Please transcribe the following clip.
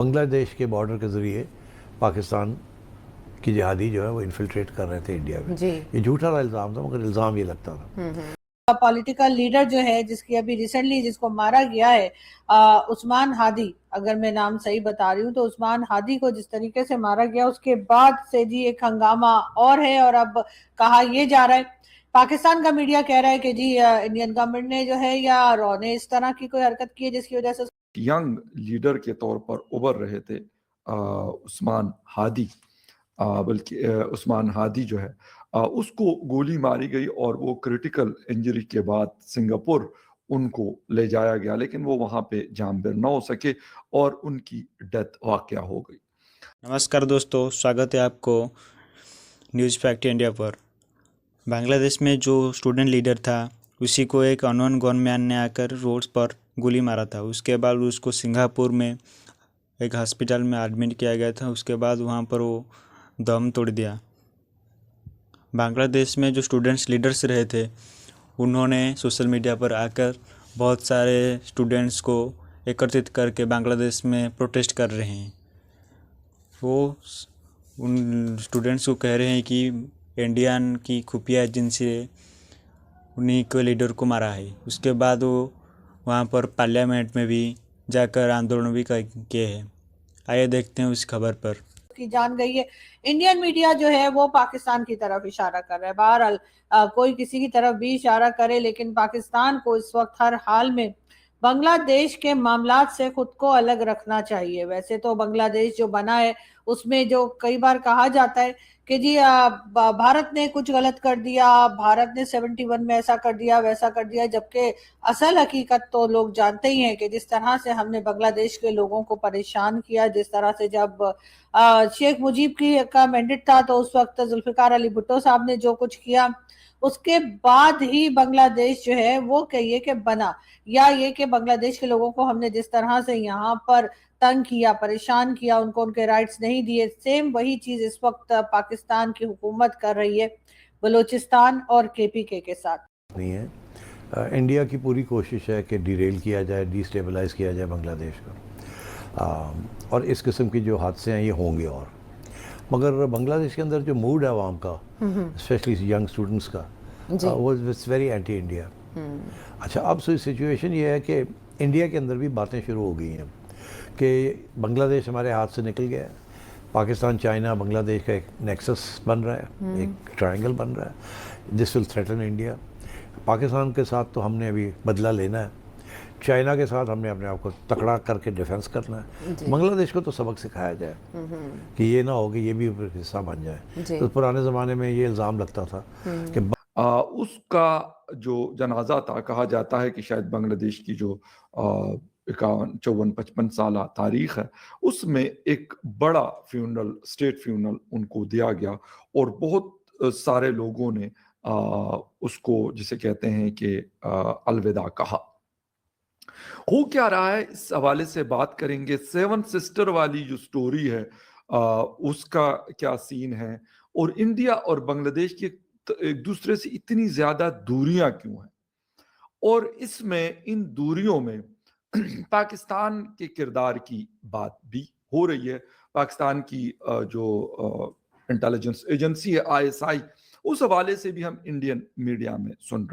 बांग्लादेश के बॉर्डर के ज़रिए पाकिस्तान की जिहादी जो है वो इन्फिल्ट्रेट कर रहे थे इंडिया में। जी। ये झूठा इल्ज़ाम था, मगर इल्ज़ाम ये लगता था। पॉलिटिकल लीडर जो है जिसकी अभी रिसेंटली जिसको मारा गया है, उस्मान हादी, अगर मैं नाम सही बता रही हूँ तो उस्मान हादी को जिस तरीके से मारा गया उसके बाद से जी एक हंगामा और है। और अब कहा यह जा रहा है, पाकिस्तान का मीडिया कह रहा है कि जी इंडियन गवर्नमेंट ने जो है या रॉ ने इस तरह की कोई हरकत की है जिसकी वजह से यंग लीडर के तौर पर उभर रहे थे उस्मान हादी। बल्कि उस्मान हादी जो है उसको गोली मारी गई और वो क्रिटिकल इंजरी के बाद सिंगापुर उनको ले जाया गया, लेकिन वो वहाँ पे जामबिर न हो सके और उनकी डेथ वाक़या हो गई। नमस्कार दोस्तों, स्वागत है आपको न्यूज़ फैक्ट इंडिया पर। बांग्लादेश में जो स्टूडेंट लीडर था उसी को एक अननोन गनमैन ने आकर रोड्स पर गोली मारा था। उसके बाद उसको सिंगापुर में एक हॉस्पिटल में एडमिट किया गया था। उसके बाद वहाँ पर वो दम तोड़ दिया। बांग्लादेश में जो स्टूडेंट्स लीडर्स रहे थे उन्होंने सोशल मीडिया पर आकर बहुत सारे स्टूडेंट्स को एकत्रित करके बांग्लादेश में प्रोटेस्ट कर रहे हैं। वो उन स्टूडेंट्स को कह रहे हैं कि इंडियन की खुफिया एजेंसी ने उन्हीं के लीडर को मारा है। उसके बाद वो वहाँ पर पार्लियामेंट में भी जाकर आंदोलन भी किए हैं। आइए देखते हैं उस खबर पर। की जान गई है। इंडियन मीडिया जो है वो पाकिस्तान की तरफ इशारा कर रहा है। बहरहाल कोई किसी की तरफ भी इशारा करे, लेकिन पाकिस्तान को इस वक्त हर हाल में बांग्लादेश के मामलात से खुद को अलग रखना चाहिए। वैसे तो बांग्लादेश जो बना है उसमें जो कई बार कहा जाता है कि जी भारत ने कुछ गलत कर दिया, भारत ने 71 में ऐसा कर दिया वैसा कर दिया, जबकि असल हकीकत तो लोग जानते ही हैं कि जिस तरह से हमने बांग्लादेश के लोगों को परेशान किया, जिस तरह से जब शेख मुजीब की का मैंडेट था तो उस वक्त जुल्फिकार अली भुट्टो साहब ने जो कुछ किया, उसके बाद ही बांग्लादेश जो है वो कहिए कि बना, या ये कि बांग्लादेश के लोगों को हमने जिस तरह से यहाँ पर तंग किया, परेशान किया, उनको उनके राइट्स नहीं दिए, सेम वही चीज इस वक्त पाकिस्तान की हुकूमत कर रही है बलूचिस्तान और केपीके के साथ। नहीं है, इंडिया की पूरी कोशिश है कि डिरेल किया जाए, डिस्टेबलाइज किया जाए बांग्लादेश को। और इस किस्म की जो हादसे हैं ये होंगे। और मगर बांग्लादेश के अंदर जो मूड है आवाम का, स्पेशली यंग स्टूडेंट्स का, वो इट्स वेरी एंटी इंडिया। अच्छा, अब सिचुएशन ये है कि इंडिया के अंदर भी बातें शुरू हो गई हैं कि बांग्लादेश हमारे हाथ से निकल गया है, पाकिस्तान चाइना बांग्लादेश का एक नेक्सस बन रहा है, एक ट्रायंगल बन रहा है, this will threaten India. Pakistan के साथ तो हमने अभी बदला लेना है, चाइना के साथ हमने अपने आप को तकड़ा करके डिफेंस करना है। बांग्लादेश को तो सबक सिखाया जाए कि ये ना हो कि ये भी हिस्सा बन जाए। तो पुराने ज़माने में ये इल्ज़ाम लगता था कि उसका जो जनाजा था, कहा जाता है कि शायद बांग्लादेश की जो 51-54-55 साल तारीख है उसमें एक बड़ा फ्यूनरल, स्टेट फ्यूनरल उनको दिया गया और बहुत सारे लोगों ने उसको जिसे कहते हैं कि अलविदा कहा। हो क्या रहा है इस हवाले से बात करेंगे। सेवन सिस्टर वाली जो स्टोरी है उसका क्या सीन है, और इंडिया और बांग्लादेश की एक दूसरे से इतनी ज्यादा दूरियां क्यों हैं, और इसमें इन दूरियों में पाकिस्तान के किरदार की बात भी हो रही है। पाकिस्तान की जो इंटेलिजेंस एजेंसी है ISI, उस हवाले से भी हम इंडियन मीडिया में सुन रहे हैं।